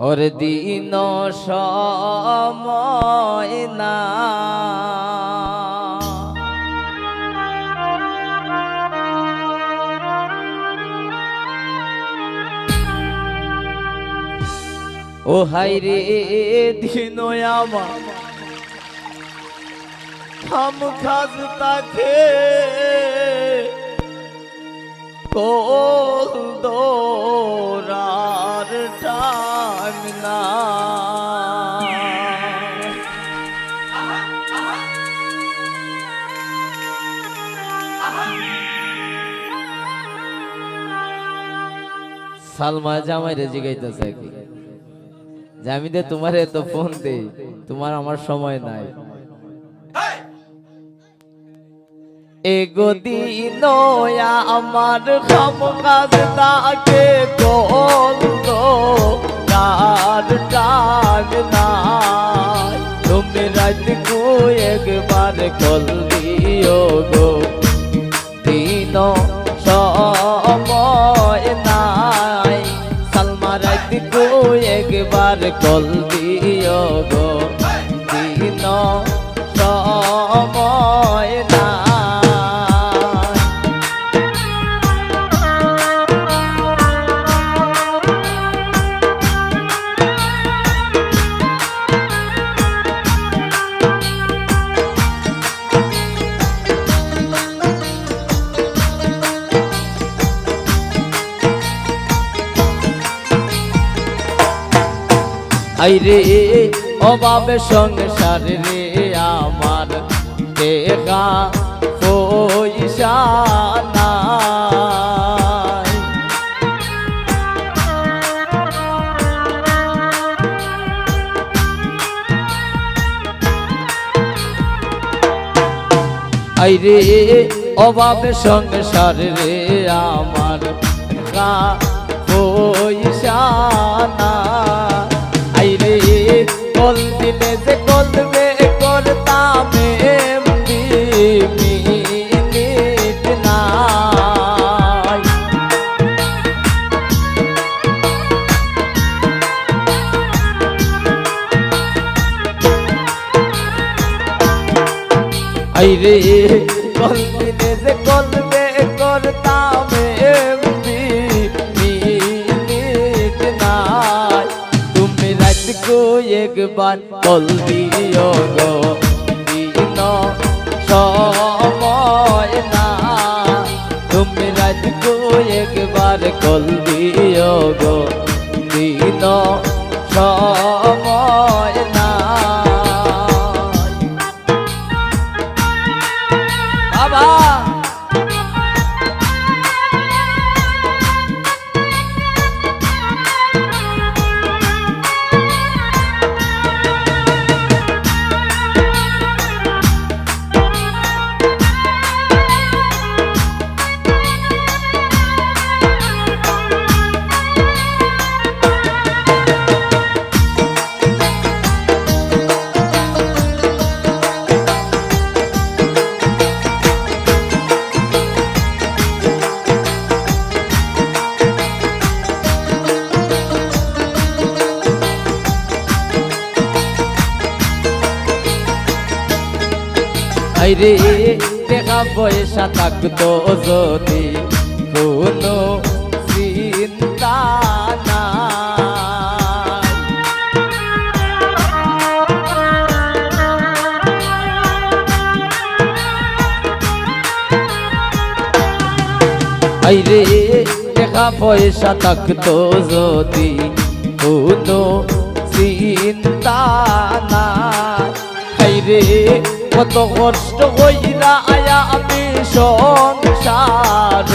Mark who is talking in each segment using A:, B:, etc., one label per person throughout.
A: ওর দিন সময় না ও হাই রে দিন আমার খাম খাজ তাকে কোল দোরার টাইম না সালমা জামাইরে জিগাইতেছে কি যে আমি দে তোমারে তো ফোন দে তোমার আমার সময় নাই এগো দিন আমার খাম কাজ তাকে কল তো তার টাইম নাই তুমি রাত কো একবার কল দিও গো দিন সময় নাই সালমা রাত কো একবার কল দিও গো দিন সময় না আইরে অভাবে সংসার রে আমার দেখা পয়সা নাই আইরে অভাবে সংসার রে আমার দেখা পয়সা নাই আইরে কল দিলে যে কলবে করতাম মিনিট নাই আইরে কল দিলে যে কলবে করতাম মিনিট নাই তুমি রাত কো একবার কল দিও গো দিন সময় না তুমি রাত কো একবার কল দিও গো দিন সময় না বাবা আইরে দেখা পয়সা থাকতো যদি কোনো চিন্তা নাই আইরে দেখা পয়সা থাকতো যদি কোনো চিন্তা নাই আইরে কত কষ্ট কইরা আয়া আমি সংসার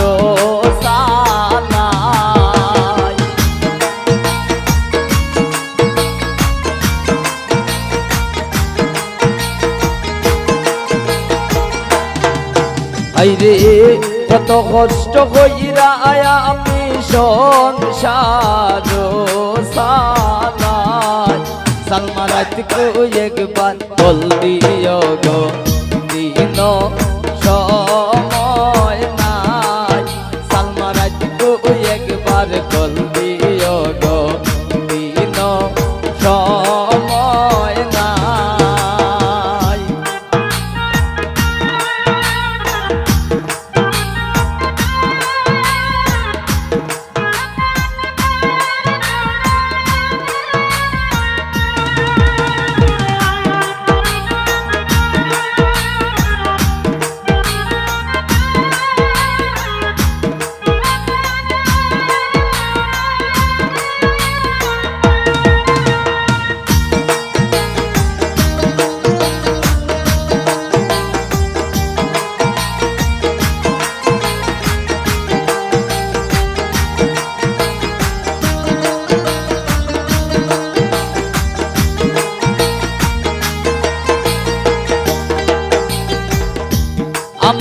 A: সানাই আইরে কত কষ্ট কইরা আয়া আমি সংসার সানাই সালমা রাত কো একবার কল দিও গো দিন সময় নাই সালমা রাত কো একবার কল দিও গো দিন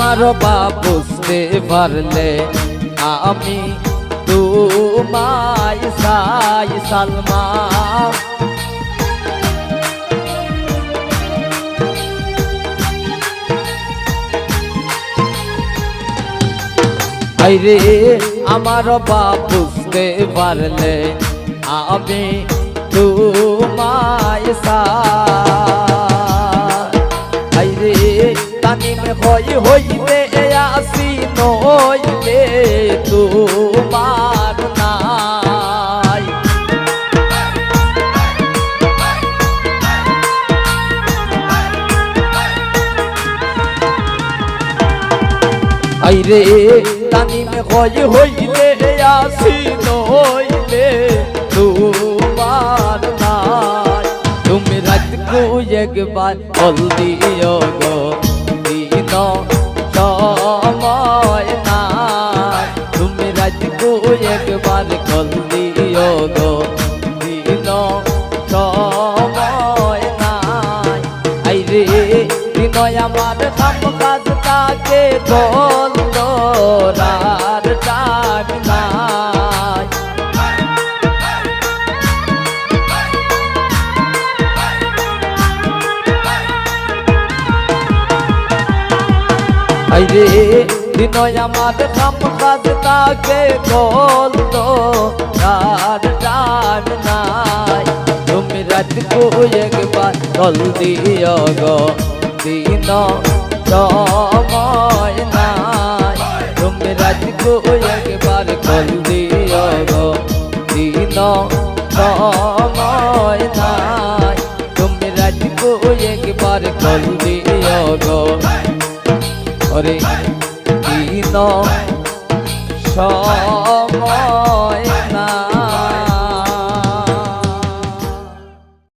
A: আমার বাপ বুঝতে পারলে আমি তোমায় চাই সালমা। আইরে আমার বাপ বুঝতে পারলে আমি তোমায় চাই। আইরে তানিম হইতে আসি নইলে তোমার নাই। আইরে তানিম হইলে আসি নইলে তোমার নাই। তুমি রাতকু একবার বল দিও গো দিন সময় নাই। তুমি রাতকু একবার কল দিও গো দিন সময় নাই। আইরে দিনয় আমার কাম কাজ তাকে বন্ধ রার টাইম নাই। আইরে দিনয় আমার কাম কাজ তাকে বন্ধ রার টাইম নাই। তুমি রাতকু একবার কল দিও গো দিন সময় নাই। তুমি রাতকু একবার কল দিও গো দিন সময় নাই। তুমি রাতকু একবার কল দিও গো ওরে দিন সময়।